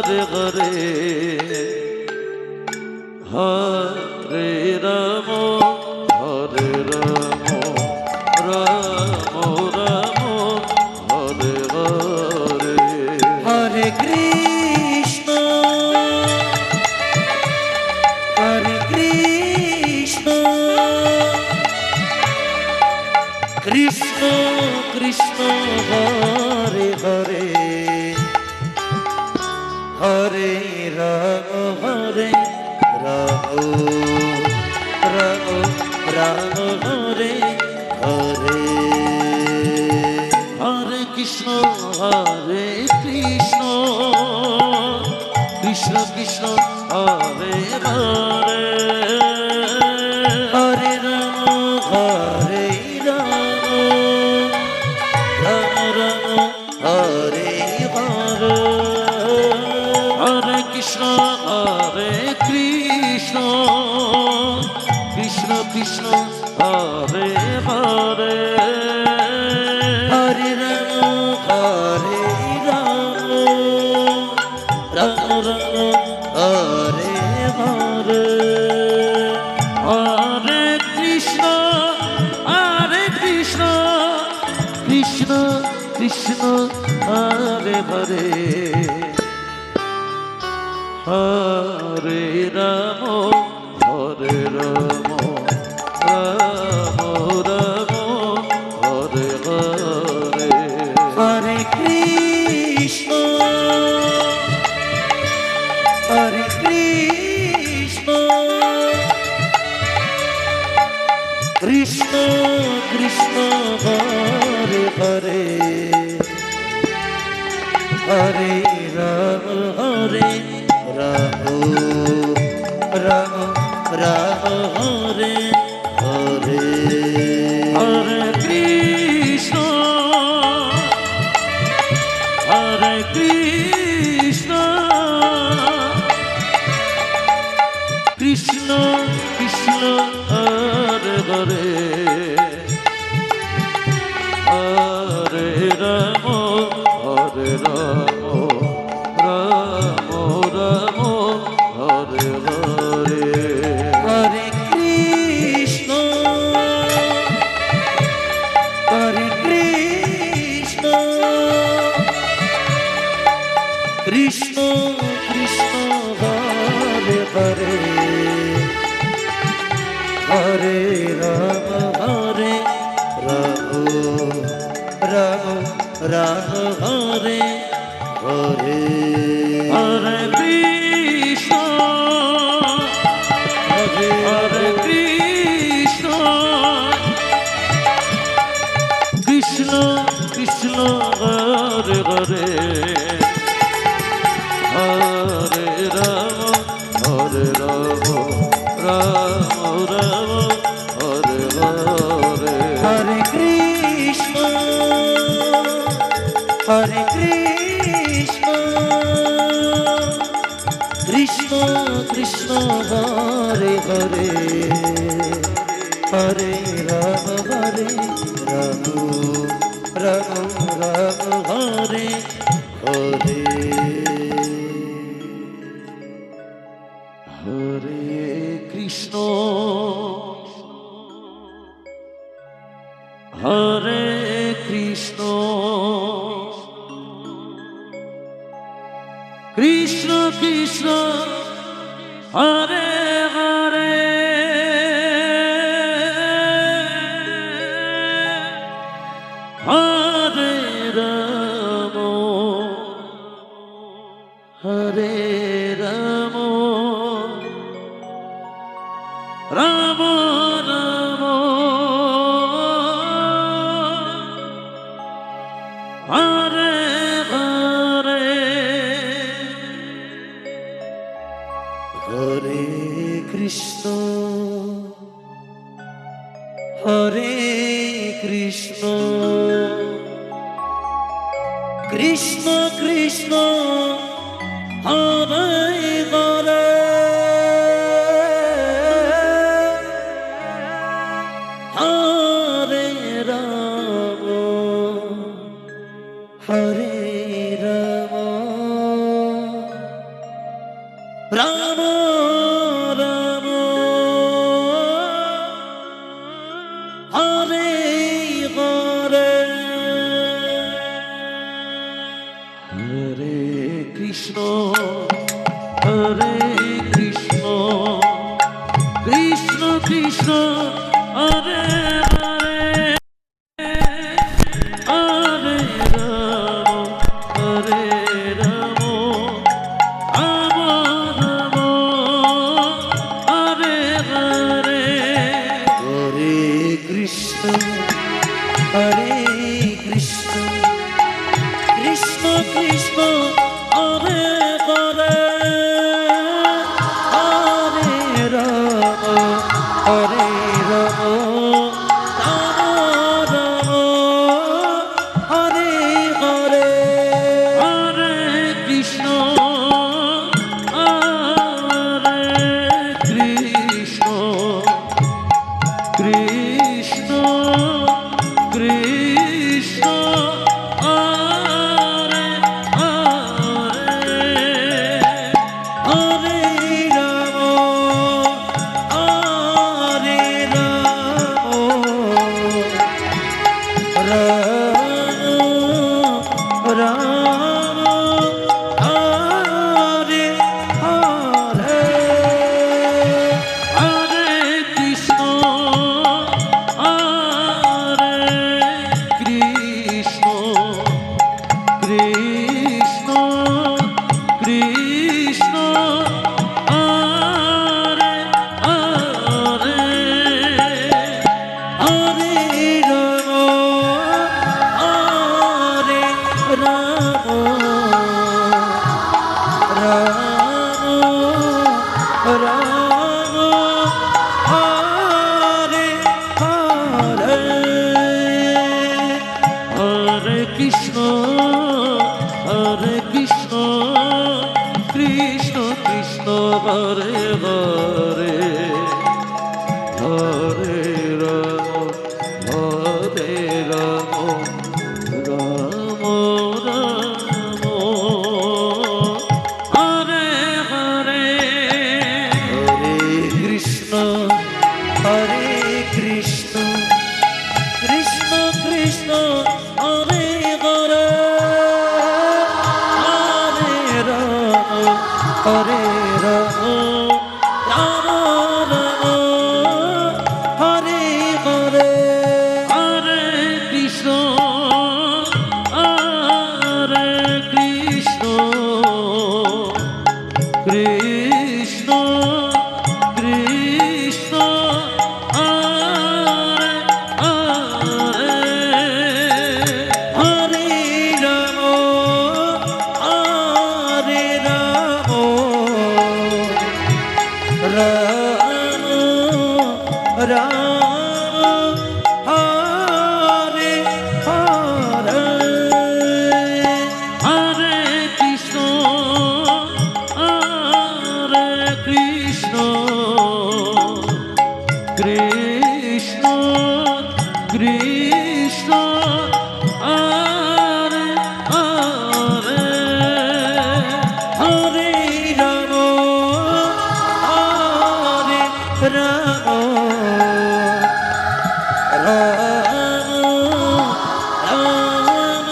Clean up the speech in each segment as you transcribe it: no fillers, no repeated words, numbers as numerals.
Hare Hare Hare Ram Hare Ram Ram Ram Hare Hare Hare Krishna Krishna Krishna Hare Hare Hare Ram Ram Ram Ram Hare Hare Hare Krishna Krishna Krishna Hare Hare Hare Ram Ram Ram Hare Hare Hare Krishna Krishna Krishna Hare Hare Hare Ram Ram Ram Hare Hare Hare Krishna Krishna Krishna Hare Hare Hare Ram Ram Ram Hare Hare Hare Krishna Krishna Krishna Hare Hare Hare Ram Ram Ram Hare Hare Hare Krishna Krishna Krishna Hare Hare Hare Ram Ram Ram Hare Hare Hare Krishna Krishna Krishna Hare Hare Hare Ram Ram Ram Hare Hare Hare Krishna Krishna Krishna Krishna Hare Hare Hare Ram Ram Ram Hare Hare Hare Krishna Krishna Krishna Hare Hare Hare Ram Ram Ram Hare Hare Hare Krishna Hare Krishna Krishna Krishna Hare Hare Hare Ram Hare Ram Ram Ram Hare Hare Hare Krishna Krishna Krishna Hare Hare Hare Ram Hare Ram Ram Ram Hare Hare Hare Krishna Hare Krishna Krishna Krishna Hare Hare Hare Ram Hare Ram Ram Ram Hare Hare Hare Krishna Hare Krishna Krishna Krishna Hare Hare Hare Ram Hare Ram Ram Ram Hare Hare Hare Krishna Hare Krishna Krishna Krishna Hare Hare Hare Ram Hare Ram Ram Ram Hare Hare Hare Krishna Hare Krishna Krishna Krishna Hare Hare Hare Ram Hare Ram Ram Ram Hare Hare Hare Krishna Krishna Krishna Hare Hare Hare Ram Ram Ram Hare Hare Hare Krishna Hare Krishna Krishna Krishna Hare Hare Hare Ram Hare Ram Ram Ram Hare Hare Hare Krishna Hare Krishna Krishna Krishna Hare Hare Hare Ram Hare Ram Ram Ram Hare Hare Hare Krishna Hare Krishna Krishna Krishna Hare Hare Hare Ram Hare Ram Ram Ram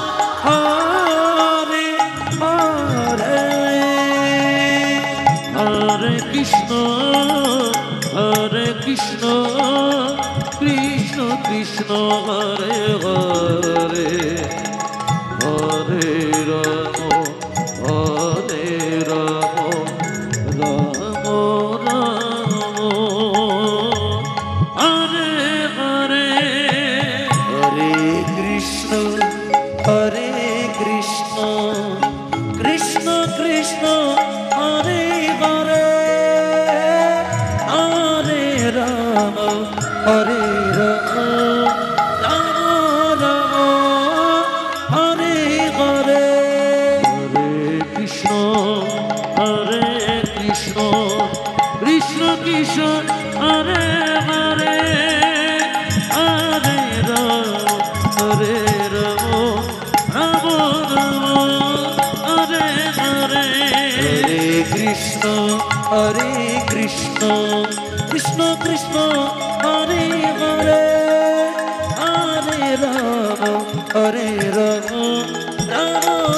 Hare Hare Hare Krishna Krishna Krishna Hare Hare Hare Ram Ram Ram Hare Hare Hare Krishna Krishna Krishna Hare Hare Hare Ram Hare Ram Ram Ram Hare Hare Hare Krishna Krishna Krishna Hare Hare Hare Ram Ram Ram Hare Hare Hare Krishna Hare Krishna Krishna Krishna Hare Hare Hare Ram Ram